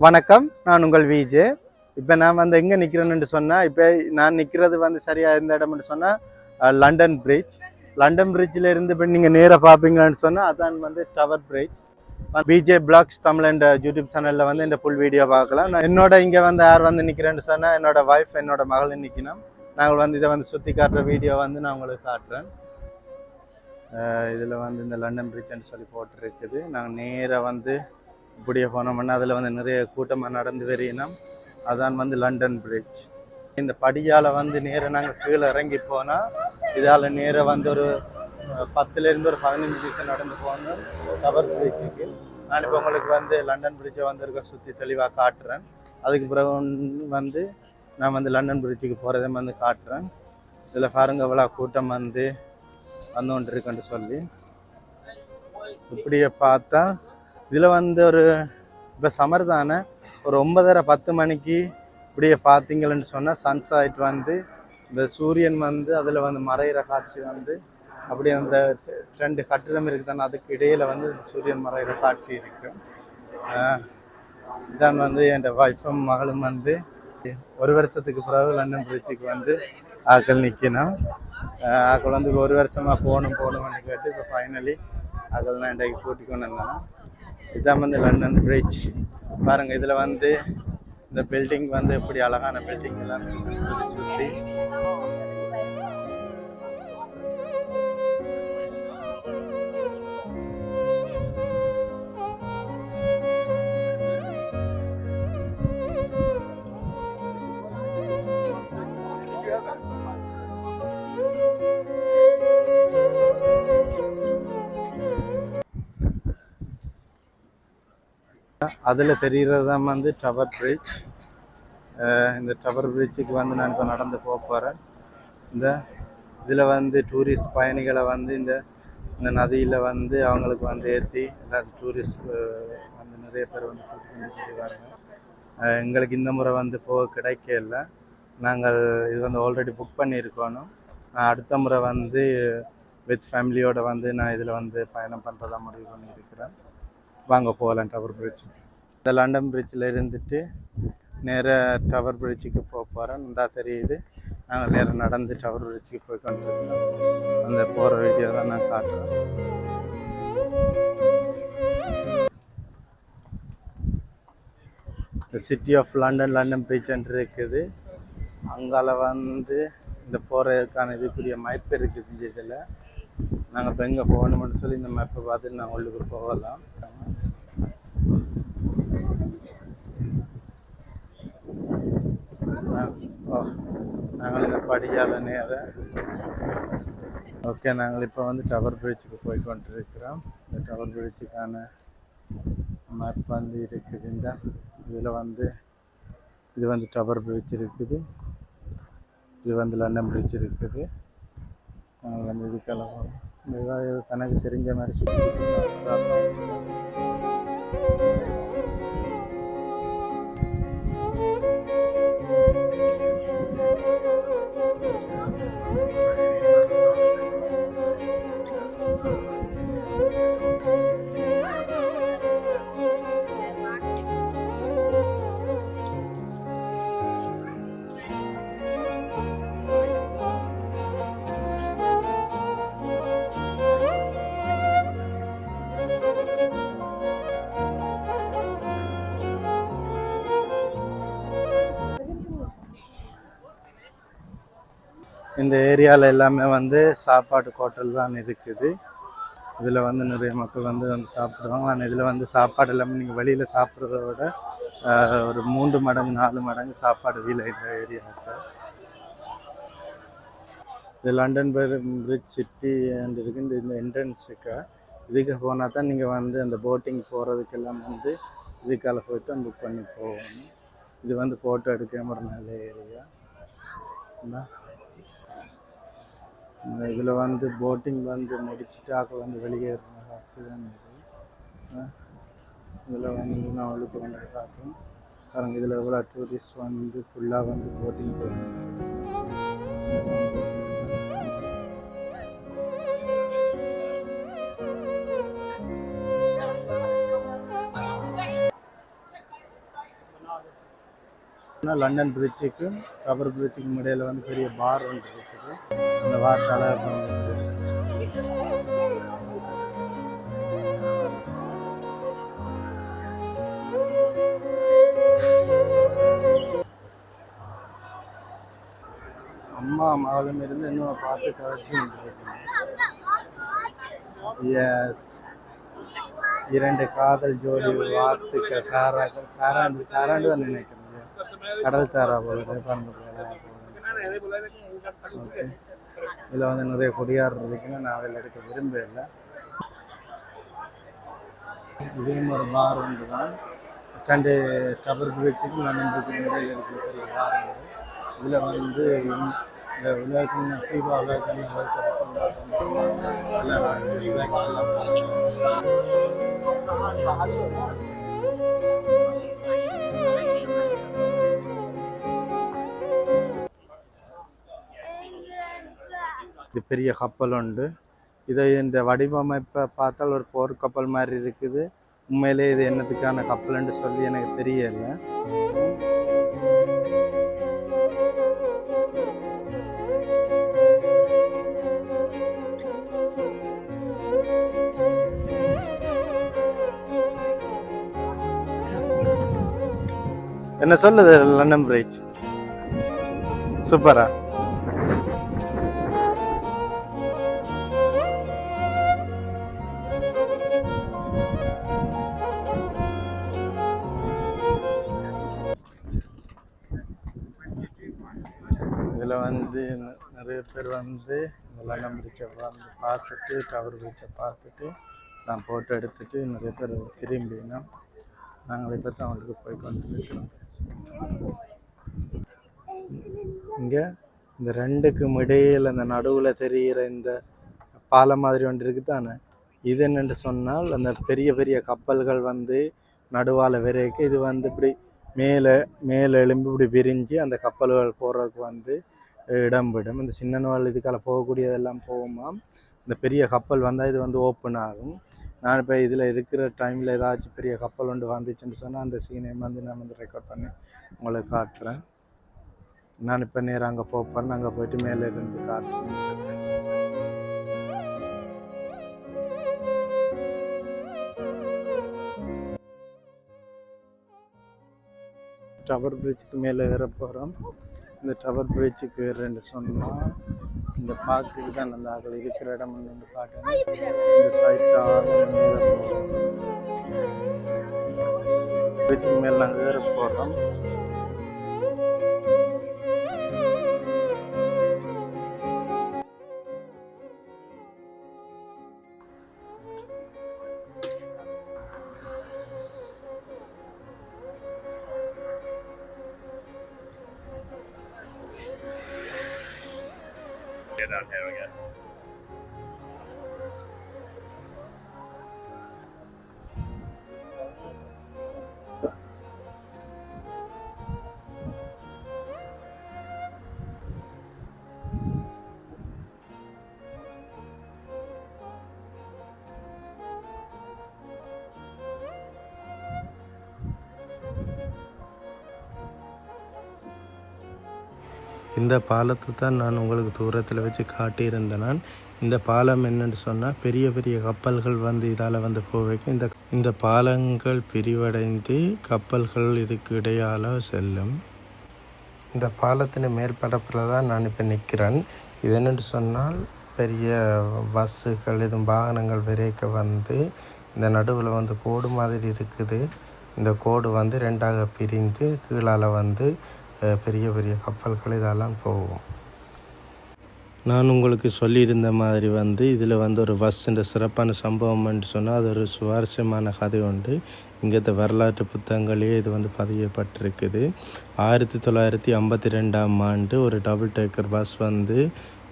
வணக்கம், நான் உங்கள் விஜே. இப்போ நான் வந்து எங்கே நிற்கிறேன்னு சொன்னால், இப்போ நான் நிற்கிறது வந்து சரியாக எந்த இடம்னு சொன்னால் லண்டன் பிரிட்ஜ். லண்டன் பிரிட்ஜில் இருந்து இப்போ நீங்கள் நேராக பார்ப்பீங்கன்னு சொன்னால் அதான் வந்து tower bridge. PJ vlogs Tamil என்ற யூடியூப் சேனலில் வந்து இந்த ஃபுல் வீடியோ பார்க்கலாம். என்னோட இங்கே வந்து யார் வந்து நிற்கிறேன்னு சொன்னால் என்னோட ஒய்ஃப், என்னோட மகள் நிற்கணும். நாங்கள் வந்து இதை வந்து சுற்றி காட்டுற வீடியோ வந்து நான் உங்களுக்கு காட்டுறேன். இதில் வந்து இந்த லண்டன் பிரிட்ஜ்னு சொல்லி போட்டுருக்குது. நாங்கள் நேராக வந்து இப்படியே போனோம்னா அதில் வந்து நிறைய கூட்டமாக நடந்து வரையினோம். அதான் வந்து லண்டன் பிரிட்ஜ். இந்த படியால் வந்து நேராக நாங்கள் கீழே இறங்கி போனால் இதால் நேராக வந்து ஒரு 10லேருந்து ஒரு 15 நிமிஷம் நடந்து போகணும் டவர் பிரிட்ஜுக்கு. நான் இப்போ உங்களுக்கு வந்து லண்டன் பிரிட்ஜை வந்து இருக்க சுற்றி தெளிவாக காட்டுறேன். அதுக்கு பிறகு வந்து நான் வந்து லண்டன் பிரிட்ஜுக்கு போகிறதை வந்து காட்டுறேன். இதில் பாருங்க எவ்வளோ கூட்டம் வந்து கொண்டு இருக்குன்னு சொல்லி. இப்படியே பார்த்தா இதில் வந்து ஒரு இப்போ சம்மர் தானே, ஒரு 9:30-10 மணிக்கு இப்படியே பார்த்தீங்கன்னு சொன்னால் சன்செட் வந்து இந்த சூரியன் வந்து அதில் வந்து மறைகிற காட்சி வந்து அப்படியே அந்த 2 கட்டிடம் இருக்குது தானே, அதுக்கு இடையில் வந்து சூரியன் மறைகிற காட்சி இருக்குது. இதான் வந்து என் ஒய்ஃபும் மகளும் வந்து 1 வருஷத்துக்கு பிறகு லண்டன் பிரிட்ஜுக்கு வந்து ஆக்கள் நிற்கணும். ஆக்கள் வந்து 1 வருஷமாக போகணும்னு கேட்டு இப்போ ஃபைனலி ஆக்கள் நான் இன்றைக்கு கூட்டிக் கொண்டு வந்தேன். இதுதான் வந்து லண்டன் பிரிட்ஜ். பாருங்க, இதுல வந்து இந்த பில்டிங் வந்து எப்படி அழகான பில்டிங் எல்லாம் சுற்றி அதில் தெரிகிறது தான் வந்து டவர் பிரிட்ஜ். இந்த டவர் பிரிட்ஜுக்கு வந்து நான் இப்போ நடந்து போக போகிறேன். இந்த இதில் வந்து டூரிஸ்ட் பயணிகளை வந்து இந்த நதியில் வந்து அவங்களுக்கு வந்து ஏற்றி எல்லாரும் டூரிஸ்ட் வந்து நிறைய பேர் வந்து கூட்டிட்டு. எங்களுக்கு இந்த முறை வந்து போக கிடைக்கல. நாங்கள் இது வந்து ஆல்ரெடி புக் பண்ணியிருக்கணும். அடுத்த முறை வந்து வித் ஃபேமிலியோடு வந்து நான் இதில் வந்து பயணம் பண்ணுறதா முடிவு பண்ணியிருக்கிறேன். வாங்க போகலாம் டவர் பிரிட்ஜ். இந்த லண்டன் பிரிட்ஜில் இருந்துட்டு நேராக டவர் பிரிட்ஜுக்கு போக போகிறேன். இந்தா தெரியுது, நாங்கள் நேராக நடந்து டவர் பிரிட்ஜுக்கு போய் கொண்டிருக்கோம். அந்த போகிற வீடியோ தான் நான் காட்டுறேன். இந்த city of London, London bridge என்று இருக்குது. அங்கால வந்து இந்த போகிறதுக்கான இதுக்குரிய மேப் இருக்குது. இந்த இதில் நாங்கள் இப்போ எங்கே போகணும்னு சொல்லி இந்த மேப்பை பார்த்துட்டு நாங்கள் உள்ளுக்கு போகலாம். நாங்கள் இந்த படியால் நேரம் ஓகே, நாங்கள் இப்போ வந்து டவர் பிரிட்ஜுக்கு போய் கொண்டிருக்கிறோம். இந்த டவர் பிரிட்ஜுக்கான மேப் வந்து இருக்குது. இந்த இதில் வந்து இது வந்து டவர் பிரிட்ஜ் இருக்குது, இது வந்து லண்டன் பிரிட்ஜ் இருக்குது. நாங்கள் வந்து இதுக்கெல்லாம் தனக்கு தெரிஞ்ச மாதிரி சுற்றி இந்த ஏரியாவில் எல்லாமே வந்து சாப்பாடு ஹோட்டல் தான் இருக்குது. இதில் வந்து நிறைய மக்கள் வந்து சாப்பிடுவாங்க. ஆனால் இதில் வந்து சாப்பாடு எல்லாமே நீங்கள் வெளியில் சாப்பிட்றத விட ஒரு 3 மடங்கு 4 மடங்கு சாப்பாடு விலை இந்த ஏரியாவுக்கு. இது லண்டன் பிரிட்ஜ் சிட்டி அண்ட் இருக்குது. இந்த என்ட்ரன்ஸுக்கு இதுக்கு போனால் தான் நீங்கள் வந்து அந்த போட்டிங் போகிறதுக்கெல்லாம் வந்து இதுக்கால போய்ட்டு புக் பண்ணி போகணும். இது வந்து ஃபோட்டோ எடுக்க ஒரு நல்ல ஏரியா. இதில் வந்து போட்டிங் வந்து முடிச்சுட்டு ஆக்கள் வந்து வெளியேறின காட்சி தான் இது. இதில் வந்து நான் அவளுக்கு வந்து காட்டும் பாருங்க. இதில் எவ்வளோ டூரிஸ்ட் வந்து ஃபுல்லாக வந்து போட்டிங் போயிருக்காங்க. லண்டன் பிரிட்ஜுக்கும் கவர் பிரிட்ஜுக்கும் இடையில வந்து பெரிய பார் ஒன்று இருக்குது. அந்த பார்ட்டால அம்மா மகளும் இருந்து இன்னும் பார்த்து கதைச்சி எஸ் 2 காதல் ஜோடி வார்த்தைக்கு காராண்டு தான் நினைக்கிறேன். கடல் தாரா போல ஓகே. இதில் வந்து நிறைய கொடியார் இருக்குன்னு நான் அதில் எடுக்க விரும்பல. இதுவும் ஒரு பார் ஒன்று தான். 2 கவர் பிரிட்ஜுக்கு லண்டன் பிரிட்ஜுக்கு இடையில் இருக்கிற பார் உண்டு. இதில் வந்து இந்த உலகத்தின் தீபாவளி இது பெரிய கப்பல் உண்டு. இதை இந்த வடிவமைப்பை பார்த்தால் ஒரு போர் கப்பல் மாதிரி இருக்குது. உண்மையிலே இது என்னத்துக்கான கப்பல்ன்னு சொல்லி எனக்கு தெரியல. என்ன சொல்லுது லண்டன் பிரிட்ஜ் சூப்பரா? இதில் வந்து நிறைய பேர் வந்து லண்டன் பிரிட்ஜை வந்து பார்த்துட்டு டவர் பிரிட்ஜை பார்த்துட்டு நான் ஃபோட்டோ எடுத்துட்டு நிறைய பேர் திரும்பினா நாங்கள் இப்போ தான் அவங்களுக்கு போய் கொண்டிருக்கிறோம். இங்கே இந்த 2க்கும் இடையில் அந்த நடுவில் தெரிகிற இந்த பாலம் மாதிரி ஒன்று இருக்குது தானே, இது என்னென்று சொன்னால் அந்த பெரிய பெரிய கப்பல்கள் வந்து நடுவால் விரைக்கு இது வந்து இப்படி மேலே எலும்பி இப்படி விரிஞ்சு அந்த கப்பல்கள் போகிறதுக்கு வந்து இடம் விடும். இந்த சின்னவாள் இதுக்கால போகக்கூடியதெல்லாம் போகுமா. இந்த பெரிய கப்பல் வந்தால் இது வந்து ஓப்பன் ஆகும். நான் இப்போ இதில் இருக்கிற டைமில் ஏதாச்சும் பெரிய கப்பல் ஒன்று வந்துச்சுன்னு சொன்னால் அந்த சீனை வந்து நான் வந்து ரெக்கார்ட் பண்ணி உங்களுக்கு காட்டுறேன். நான் இப்போ நேராக அங்கே போகிறேன். அங்கே போயிட்டு மேலே இருந்து காட்டுறேன். டவர் பிரிட்ஜுக்கு மேலே ஏற போகிறோம். இந்த டவர் பிரிட்ஜுக்கு ஏறேன்னு சொன்னால் இந்த பார்க்குக்கு தான் அந்த ஆக்கள் இருக்கிற இடம் வந்து காட்டுங்க. இந்த சைட்டாக மேலே போகிறோம். பிரிட்ஜுக்கு மேலே நாங்கள் ஏற போகிறோம். Down here, I guess. இந்த பாலத்தை தான் நான் உங்களுக்கு தூரத்தில் வச்சு காட்டியிருந்தேன். இந்த பாலம் என்னென்னு சொன்னால் பெரிய பெரிய கப்பல்கள் வந்து இதால் வந்து போவைக்கும் இந்த பாலங்கள் பிரிவடைந்து கப்பல்கள் இதுக்கு இடையால் செல்லும். இந்த பாலத்தின் மேற்பரப்பில் தான் நான் இப்போ நிற்கிறேன். இது என்னென்னு சொன்னால் பெரிய பஸ்ஸுகள் இதுவும் வாகனங்கள் விரைக்க வந்து இந்த நடுவில் வந்து கோடு மாதிரி இருக்குது. இந்த கோடு வந்து 2ஆக பிரிந்து கீழால் வந்து பெரிய பெரிய கப்பல்கள் இதெல்லாம் போகும். நான் உங்களுக்கு சொல்லியிருந்த மாதிரி வந்து இதில் வந்து ஒரு பஸ்ஸுன்ற சிறப்பான சம்பவம்னு சொன்னால் அது ஒரு சுவாரஸ்யமான கதை உண்டு. இங்கத்த வரலாற்று புத்தகங்களே இது வந்து பதியப்பட்டிருக்குது. 1952ஆம் ஆண்டு ஒரு டபுள் டேக்கர் பஸ் வந்து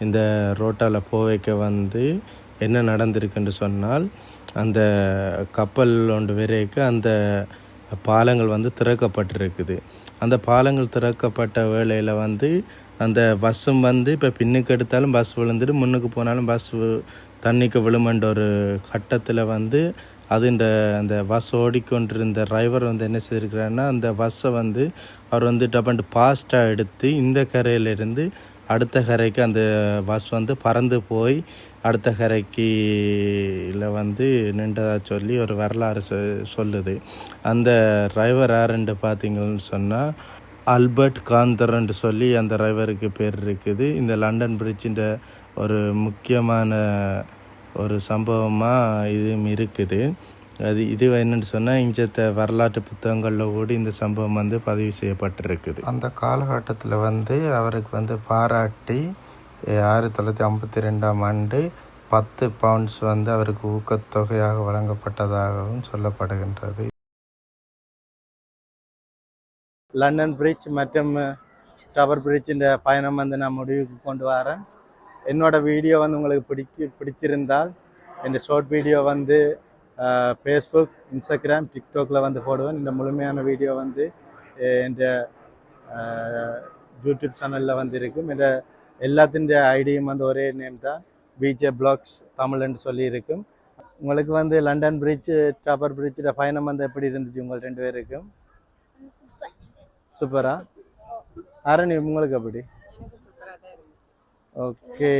இந்த ரோட்டால் போவைக்க வந்து என்ன நடந்திருக்குன்னு சொன்னால் அந்த கப்பல் ஒன்று விரைக்க அந்த பாலங்கள் வந்து திறக்கப்பட்டிருக்குது. அந்த பாலங்கள் திறக்கப்பட்ட வேளையில் வந்து அந்த பஸ்ஸும் வந்து இப்போ பின்னுக்கு எடுத்தாலும் பஸ் விழுந்துட்டு முன்னுக்கு போனாலும் பஸ் தண்ணிக்கு விழுமன்ற ஒரு கட்டத்தில் வந்து அந்த பஸ் ஓடிக்கொண்டிருந்த டிரைவர் வந்து என்ன செய்திருக்கிறாருன்னா அந்த பஸ்ஸை வந்து அவர் வந்து டபண்டு ஃபாஸ்ட்டாக எடுத்து இந்த கரையிலிருந்து அடுத்த கரைக்கு அந்த பஸ் வந்து பறந்து போய் அடுத்த கரைக்கு வந்து நின்றதாக சொல்லி ஒரு வரலாறு சொல்லுது. அந்த டிரைவர் யாருன்னு பார்த்தீங்கன்னு சொன்னால் ஆல்பர்ட் காந்தர்ன்னு சொல்லி அந்த டிரைவருக்கு பேர் இருக்குது. இந்த லண்டன் பிரிட்ஜின் ஒரு முக்கியமான ஒரு சம்பவமாக இதுவும் இருக்குது. இது என்னென்னு சொன்னால் இஞ்சத்த வரலாற்று புத்தகங்களில் கூட இந்த சம்பவம் வந்து பதிவு செய்யப்பட்டிருக்குது. அந்த காலகட்டத்தில் வந்து அவருக்கு வந்து பாராட்டி 1952ஆம் ஆண்டு 10 பவுண்ட்ஸ் வந்து அவருக்கு ஊக்கத்தொகையாக வழங்கப்பட்டதாகவும் சொல்லப்படுகின்றது. லண்டன் பிரிட்ஜ் மற்றும் டவர் பிரிட்ஜின் பயணம் வந்து நான் முடிவுக்கு கொண்டு வரேன். என்னோட வீடியோ வந்து உங்களுக்கு பிடிச்சிருந்தால் இந்த ஷார்ட் வீடியோ வந்து ஃபேஸ்புக், இன்ஸ்டாகிராம், டிக்டாக்ல வந்து போடுவேன். இந்த முழுமையான வீடியோ வந்து இந்த யூடியூப் சேனலில் வந்து இருக்கும். இந்த எல்லாத்தின் ஐடியும் வந்து ஒரே நேம் தான், விஜே பிளாக்ஸ் தமிழ்ன்னு சொல்லி இருக்கும். உங்களுக்கு வந்து லண்டன் பிரிட்ஜ் டவர் பிரிட்ஜோட பயணம் வந்து எப்படி இருந்துச்சு உங்களுக்கு 2 பேருக்கும்? சூப்பரா? ஆரணி உங்களுக்கு அப்படி? ஓகே.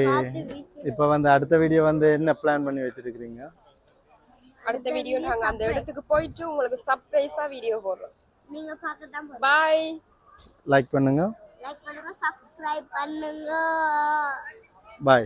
இப்போ வந்து அடுத்த வீடியோ வந்து என்ன பிளான் பண்ணி வச்சிருக்கீங்க? அடுத்த வீடியோ நாங்க அந்த இடத்துக்கு போயிட்டு உங்களுக்கு சர்ப்ரைஸா வீடியோ போடுறோம். நீங்க பார்க்க தான் போறோம். பை. லைக் பண்ணுங்க, சப்ஸ்கிரைப் பண்ணுங்க. பை.